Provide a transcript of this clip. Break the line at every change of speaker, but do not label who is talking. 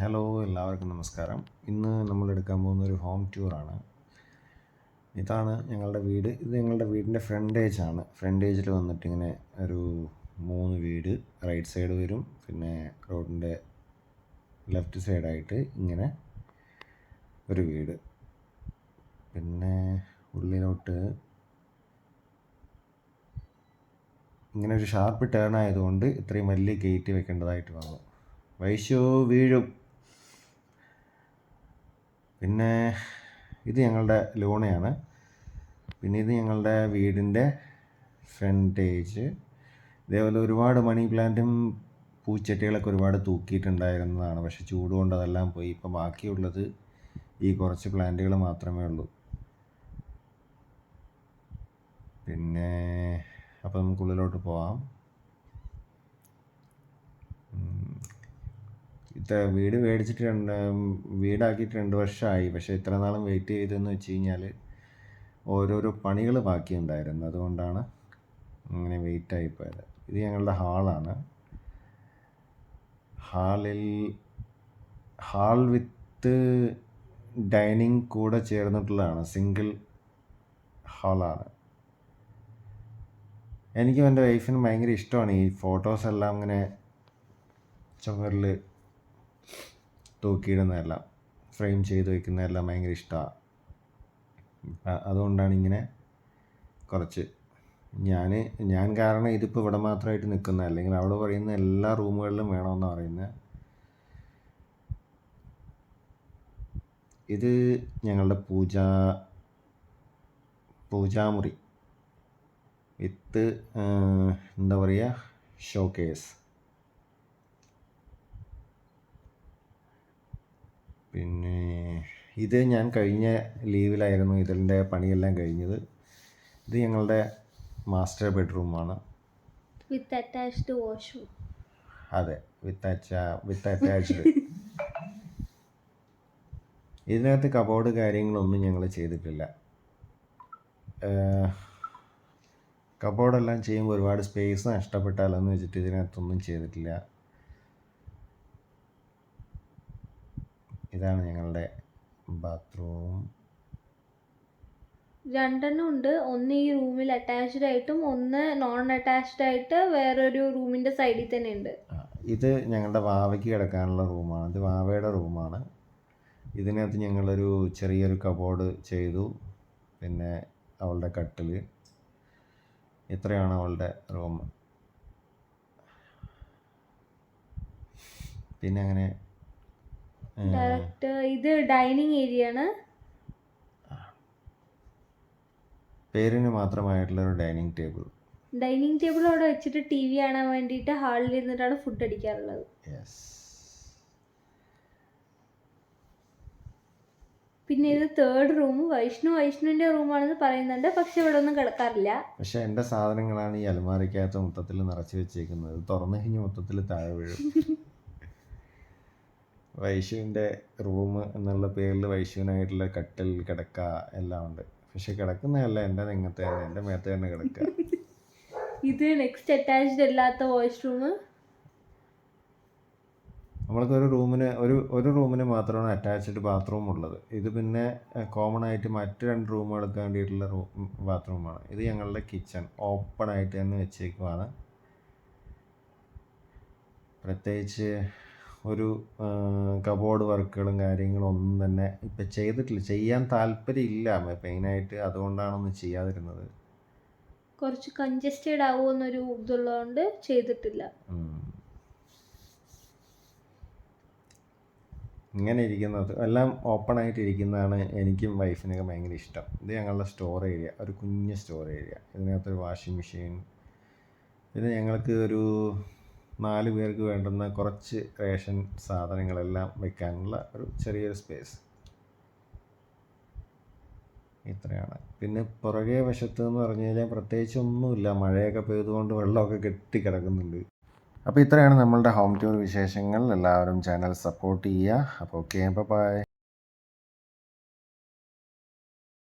Hello, എല്ലാവർക്കും നമസ്കാരം. ഇന്ന് നമ്മൾ എടുക്കാൻ പോകുന്ന ഒരു ഹോം ടൂറാണ്. ഇതാണ് ഞങ്ങളുടെ വീട്. ഇത് ഞങ്ങളുടെ വീടിൻ്റെ ഫ്രണ്ടേജാണ്. ഫ്രണ്ടേജിൽ വന്നിട്ട് ഇങ്ങനെ ഒരു 3 വീട് റൈറ്റ് സൈഡ് വരും. പിന്നെ റോഡിൻ്റെ ലെഫ്റ്റ് സൈഡായിട്ട് ഇങ്ങനെ ഒരു വീട്. പിന്നെ ഉള്ളിലോട്ട് ഇങ്ങനെ ഒരു ഷാർപ്പ് ടേൺ ആയതുകൊണ്ട് ഇത്രയും വലിയ ഗേറ്റ് വെക്കേണ്ടതായിട്ട് വന്നു. വൈശു വീഴും. പിന്നെ ഇത് ഞങ്ങളുടെ ലൂണയാണ്. പിന്നെ ഇത് ഞങ്ങളുടെ വീടിൻ്റെ ഫ്രണ്ടേജ്. ഇതേപോലെ ഒരുപാട് മണി പ്ലാന്റും പൂച്ചട്ടികളൊക്കെ ഒരുപാട് തൂക്കിയിട്ടുണ്ടായിരുന്നതാണ്. പക്ഷെ ചൂട് കൊണ്ട് അതെല്ലാം പോയി. ഇപ്പോൾ ബാക്കിയുള്ളത് ഈ കുറച്ച് പ്ലാന്റുകൾ മാത്രമേ ഉള്ളൂ. പിന്നെ അപ്പോൾ നമുക്ക് ഉള്ളിലോട്ട് പോവാം. വീട് വീടാക്കിയിട്ട് 2 വർഷമായി. പക്ഷേ ഇത്ര നാളും വെയിറ്റ് ചെയ്തതെന്ന് വെച്ച് കഴിഞ്ഞാൽ ഓരോരോ പണികൾ ബാക്കിയുണ്ടായിരുന്നു. അതുകൊണ്ടാണ് ഇങ്ങനെ വെയിറ്റായി പോയത്. ഇത് ഞങ്ങളുടെ ഹാളാണ്. ഹാൾ വിത്ത് ഡൈനിങ് കൂടെ ചേർന്നിട്ടുള്ളതാണ്. സിംഗിൾ ഹാളാണ്. എനിക്കും എൻ്റെ വൈഫിനും ഭയങ്കര ഇഷ്ടമാണ് ഈ ഫോട്ടോസെല്ലാം ഇങ്ങനെ ചുമരിൽ തൂക്കിയിടുന്നതെല്ലാം, ഫ്രെയിം ചെയ്ത് വയ്ക്കുന്നതെല്ലാം ഭയങ്കര ഇഷ്ടമാണ്. അതുകൊണ്ടാണ് ഇങ്ങനെ കുറച്ച് ഞാൻ കാരണം ഇതിപ്പോൾ ഇവിടെ മാത്രമായിട്ട് നിൽക്കുന്നത്. അല്ലെങ്കിൽ അവിടെ പറയുന്ന എല്ലാ റൂമുകളിലും വേണമെന്നാണ് പറയുന്നത്. ഇത് ഞങ്ങളുടെ പൂജാമുറി വിത്ത് എന്താ പറയുക, ഷോക്കേസ്. പിന്നെ ഇത് ഞാൻ കഴിഞ്ഞ ലീവിലായിരുന്നു ഇതിൻ്റെ പണിയെല്ലാം കഴിഞ്ഞത്. ഇത് ഞങ്ങളുടെ മാസ്റ്റർ ബെഡ്റൂമാണ്.
വിത്ത് അറ്റാച്ച്ഡ് വാഷ്റൂം.
അതെ, വിത്ത് അറ്റാച്ച്ഡ്. ഇതിനകത്ത് കബോർഡ് കാര്യങ്ങളൊന്നും ഞങ്ങൾ ചെയ്തിട്ടില്ല. കബോർഡെല്ലാം ചെയ്യുമ്പോൾ ഒരുപാട് സ്പേസ് നഷ്ടപ്പെട്ടാലെന്ന് വെച്ചിട്ട് ഇതിനകത്തൊന്നും ചെയ്തിട്ടില്ല. ഇതാണ് ഞങ്ങളുടെ ബാത്റൂം.
2 ഉണ്ട്. ഒന്ന് ഈ റൂമിൽ അറ്റാച്ച്ഡ് ആയിട്ടും ഒന്ന് നോൺ അറ്റാച്ച്ഡ് ആയിട്ട് വേറൊരു റൂമിൻ്റെ സൈഡിൽ തന്നെ ഉണ്ട്.
ഇത് ഞങ്ങളുടെ വാവയ്ക്ക് കിടക്കാനുള്ള റൂമാണ്. ഇത് വാവയുടെ റൂമാണ്. ഇതിനകത്ത് ഞങ്ങളൊരു ചെറിയൊരു കബോർഡ് ചെയ്തു. പിന്നെ അവളുടെ കട്ടിൽ. ഇത്രയാണ് അവളുടെ റൂം. പിന്നെ അങ്ങനെ
ഡയറക്റ്റ് ഇത് ഡൈനിങ് ഏരിയ ആണ്.
പേരിന് മാത്രമായിട്ടുള്ളൊരു ഡൈനിങ് ടേബിൾ
അവിടെ വെച്ചിട്ട് TV കാണാൻ വേണ്ടിയിട്ട് ഹാളിൽ ഇരുന്നിട്ടാണ് ഫുഡ് അടിക്കാറുള്ളത്. പിന്നെ ഇത് 3rd റൂം. വൈഷ്ണുവിൻ്റെ റൂമാണെന്ന് പറയുന്നുണ്ട്. പക്ഷെ ഇവിടെ ഒന്നും കിടക്കാറില്ല.
പക്ഷെ എൻ്റെ സാധനങ്ങളാണ് ഈ അലമാരയ്ക്കകത്ത് മൊത്തത്തിൽ നിറച്ച് വെച്ചേക്കുന്നത്. തുറന്നു കഴിഞ്ഞ് മൊത്തത്തിൽ താഴെ വീഴും. വൈശുവിൻ്റെ റൂം എന്നുള്ള പേരിൽ വൈശുവിനായിട്ടുള്ള കട്ടിൽ, കിടക്ക എല്ലാം ഉണ്ട്. പക്ഷെ കിടക്കുന്നതല്ല എൻ്റെ നെങ്ങത്തെ തന്നെ, എൻ്റെ മേത്ത് തന്നെ കിടക്കുക.
ഇത് നെക്സ്റ്റ് അറ്റാച്ച്ഡ് അല്ലാത്ത വാഷ്റൂം.
നമ്മൾക്ക് ഒരു റൂമിന് മാത്രമാണ് അറ്റാച്ച്ഡ് ബാത്റൂം ഉള്ളത്. ഇത് പിന്നെ കോമൺ ആയിട്ട് മറ്റ് 2 റൂമുകൾക്ക് വേണ്ടിയിട്ടുള്ള ബാത്റൂമാണ്. ഇത് ഞങ്ങളുടെ കിച്ചൺ ഓപ്പൺ ആയിട്ട് തന്നെ വെച്ചേക്കുവാണ്. പ്രത്യേകിച്ച് ഒരു കബോർഡ് വർക്കുകളും കാര്യങ്ങളും ഒന്നും തന്നെ ഇപ്പം ചെയ്തിട്ടില്ല. ചെയ്യാൻ താല്പര്യമില്ല മെയിനായിട്ട്. അതുകൊണ്ടാണൊന്നും ചെയ്യാതിരുന്നത്.
കുറച്ച് കൺജസ്റ്റഡ് ആവുമെന്നൊരു ഇതുള്ളതുകൊണ്ട് ചെയ്തിട്ടില്ല.
ഇങ്ങനെ ഇരിക്കുന്നത് എല്ലാം ഓപ്പൺ ആയിട്ട് ഇരിക്കുന്നതാണ് എനിക്കും വൈഫിനൊക്കെ ഭയങ്കര ഇഷ്ടം. ഇത് ഞങ്ങളുടെ സ്റ്റോർ ഏരിയ, ഒരു കുഞ്ഞ് സ്റ്റോർ ഏരിയ. ഇതിനകത്തൊരു വാഷിംഗ് മെഷീൻ. പിന്നെ ഞങ്ങൾക്ക് ഒരു 4 പേർക്ക് വേണ്ടുന്ന കുറച്ച് റേഷൻ സാധനങ്ങളെല്ലാം വെക്കാനുള്ള ഒരു ചെറിയൊരു സ്പേസ്. ഇത്രയാണ്. പിന്നെ പുറകെ വശത്ത് എന്ന് പറഞ്ഞു കഴിഞ്ഞാൽ പ്രത്യേകിച്ച് ഒന്നുമില്ല. മഴയൊക്കെ പെയ്തുകൊണ്ട് വെള്ളമൊക്കെ കെട്ടി കിടക്കുന്നുണ്ട്. അപ്പോൾ ഇത്രയാണ് നമ്മളുടെ ഹോം ടൂർ വിശേഷങ്ങൾ. എല്ലാവരും ചാനൽ സപ്പോർട്ട് ചെയ്യുക. അപ്പോൾ ഓക്കെ, ബൈ.